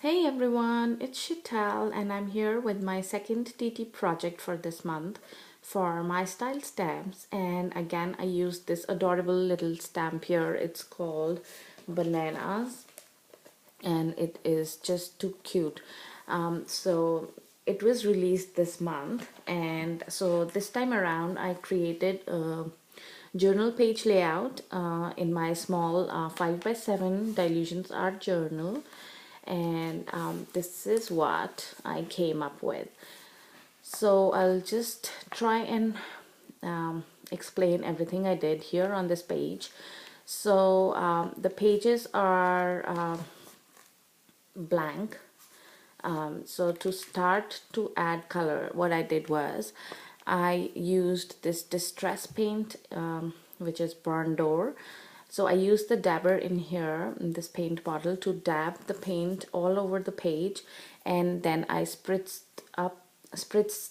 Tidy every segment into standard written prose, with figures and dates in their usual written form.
Hey everyone, it's Shital and I'm here with my second TT project for this month for My Style stamps. And again, I used this adorable little stamp here. It's called Bananas and it is just too cute. So it was released this month, and so this time around I created a journal page layout in my small 5x7 Dilutions Art journal, and this is what I came up with. So I'll just try and explain everything I did here on this page. So the pages are blank. So to start to add color, what I did was I used this distress paint, which is Burn Door. So I used the dabber in here in this paint bottle to dab the paint all over the page, and then I spritzed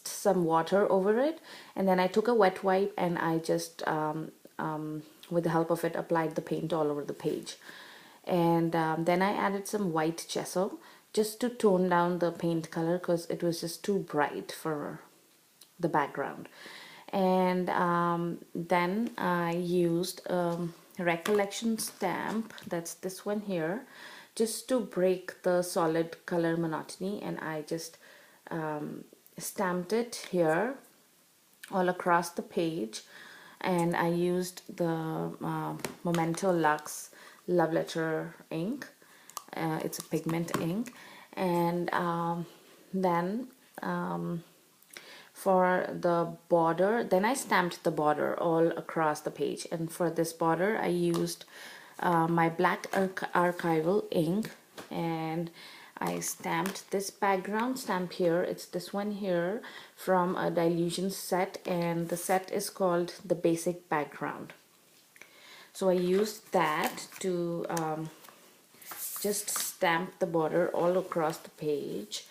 some water over it, and then I took a wet wipe and I just with the help of it applied the paint all over the page. And then I added some white gesso just to tone down the paint color because it was just too bright for the background. And then I used Recollection stamp, that's this one here, just to break the solid color monotony, and I just stamped it here all across the page. And I used the Memento Luxe Love Letter ink. It's a pigment ink. And then for the border, then I stamped the border all across the page, and for this border I used my black archival ink, and I stamped this background stamp here. It's this one here from a Dilution set, and the set is called the Basic Background. So I used that to just stamp the border all across the page.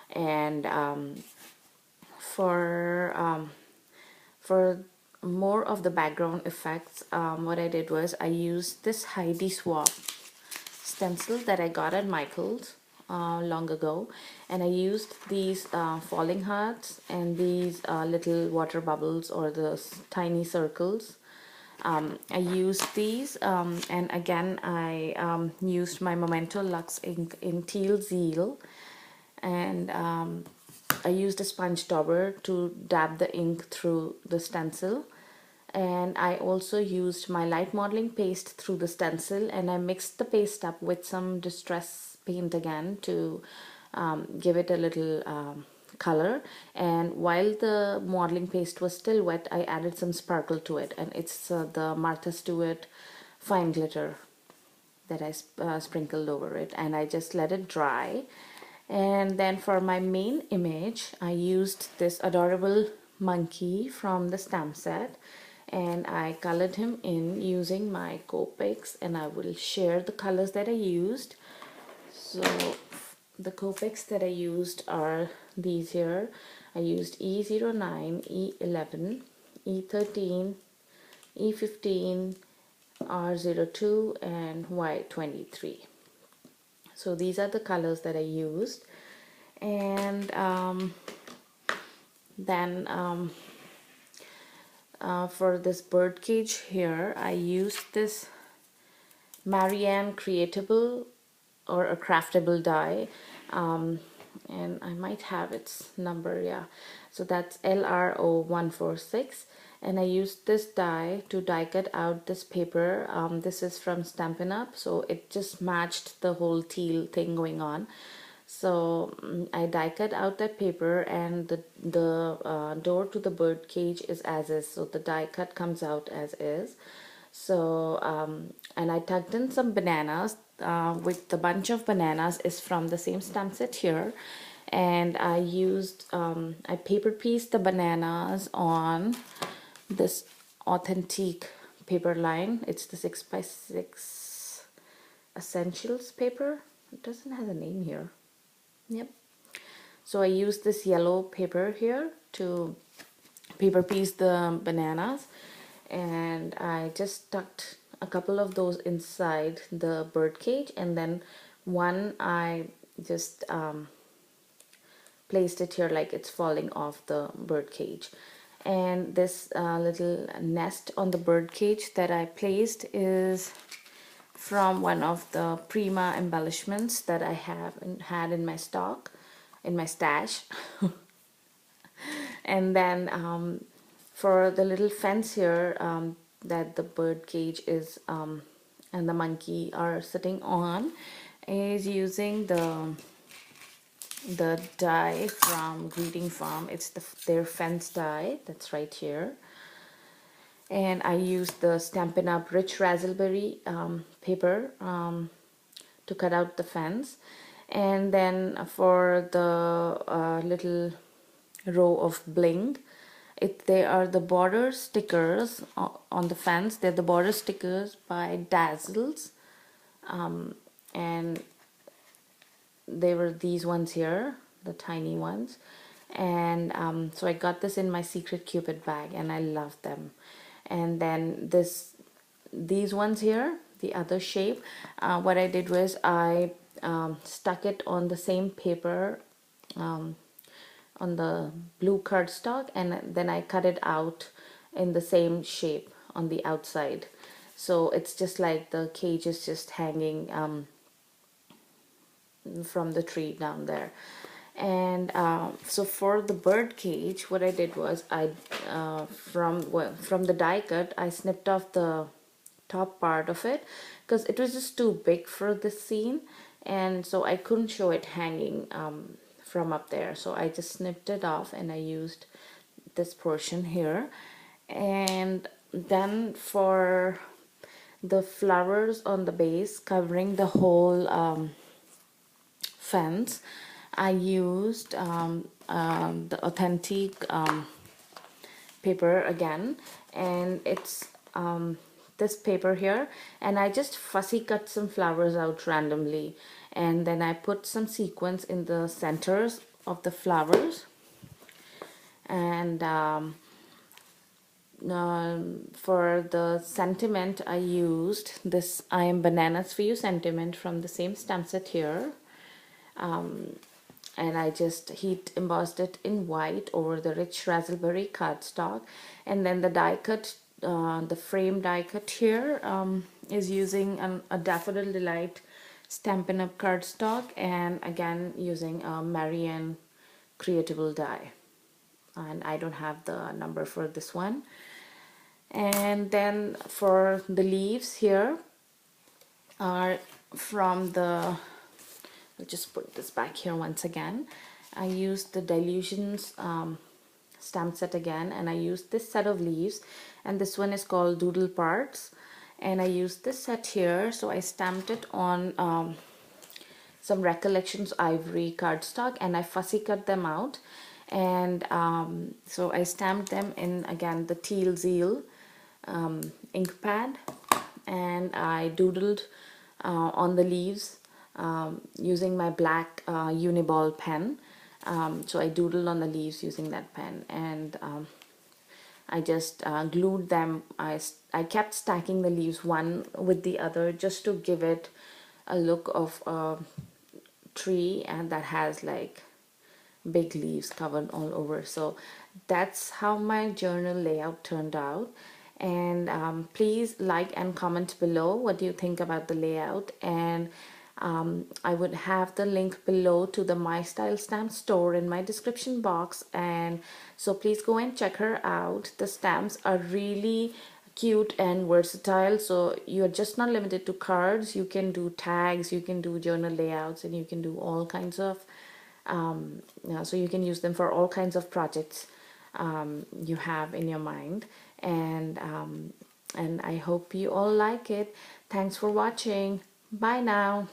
And for more of the background effects, what I did was I used this Heidi Swapp stencil that I got at Michael's long ago, and I used these falling hearts and these little water bubbles, or the tiny circles. I used these, and again I used my Memento Luxe ink in Teal Zeal, and I used a sponge dauber to dab the ink through the stencil. And I also used my light modeling paste through the stencil, and I mixed the paste up with some distress paint again to give it a little color. And while the modeling paste was still wet, I added some sparkle to it, and it's the Martha Stewart fine glitter that I sprinkled over it, and I just let it dry. And then for my main image, I used this adorable monkey from the stamp set, and I colored him in using my Copics, and I will share the colors that I used. So the Copics that I used are these here. I used E09, E11, E13, E15, R02, and Y23. So these are the colors that I used. And then for this bird cage here, I used this Marianne Creatable or a craftable die, and I might have its number, yeah. So that's LR0146, and I used this die to die cut out this paper. This is from Stampin' Up, so it just matched the whole teal thing going on. So I die cut out that paper, and the door to the bird cage is as is, so the die cut comes out as is. So and I tucked in some bananas, with the bunch of bananas is from the same stamp set here, and I used I paper pieced the bananas on this authentic paper line. It's the 6x6 essentials paper. It doesn't have a name here. Yep. So I used this yellow paper here to paper piece the bananas, and I just tucked a couple of those inside the bird cage, and then one I just placed it here like it's falling off the bird cage. And this little nest on the bird cage that I placed is from one of the Prima embellishments that I had in my stock, in my stash. And then for the little fence here that the bird cage is and the monkey are sitting on, is using the dye from Greeting Farm. It's their fence dye that's right here. And I used the Stampin' Up! Rich Raspberry paper to cut out the fence. And then for the little row of bling, they are the border stickers on the fence. They're the border stickers by Dazzles. And they were these ones here, the tiny ones. And so I got this in my Secret Cupid bag and I love them. And then these ones here, the other shape, what I did was I stuck it on the same paper, on the blue cardstock, and then I cut it out in the same shape on the outside. So it's just like the cage is just hanging from the tree down there. And so for the bird cage, what I did was from the die cut, I snipped off the top part of it because it was just too big for this scene, and so I couldn't show it hanging from up there. So I just snipped it off and I used this portion here. And then for the flowers on the base covering the whole fence, I used the authentic paper again, and it's this paper here, and I just fussy cut some flowers out randomly, and then I put some sequins in the centers of the flowers. And for the sentiment, I used this I Am Bananas For You sentiment from the same stamp set here. And I just heat embossed it in white over the rich raspberry cardstock. And then the die cut, the frame die cut here is using a Daffodil Delight Stampin' Up! Cardstock, and again using a Marianne Creatable die. And I don't have the number for this one. And then for the leaves here are from the, I'll just put this back here once again. I used the Dilutions stamp set again, and I used this set of leaves, and this one is called Doodle Parts, and I used this set here. So I stamped it on some Recollections ivory cardstock, and I fussy cut them out. And so I stamped them in, again, the Teal Zeal ink pad, and I doodled on the leaves using my black Uniball pen. So I doodled on the leaves using that pen, and I just glued them. I kept stacking the leaves one with the other just to give it a look of a tree and that has like big leaves covered all over. So that's how my journal layout turned out. And please like and comment below what do you think about the layout. And I would have the link below to the My Style Stamp store in my description box, and so please go and check her out. The stamps are really cute and versatile, so you're just not limited to cards. You can do tags, you can do journal layouts, and you can do all kinds of so you can use them for all kinds of projects you have in your mind. And I hope you all like it. Thanks for watching. Bye now.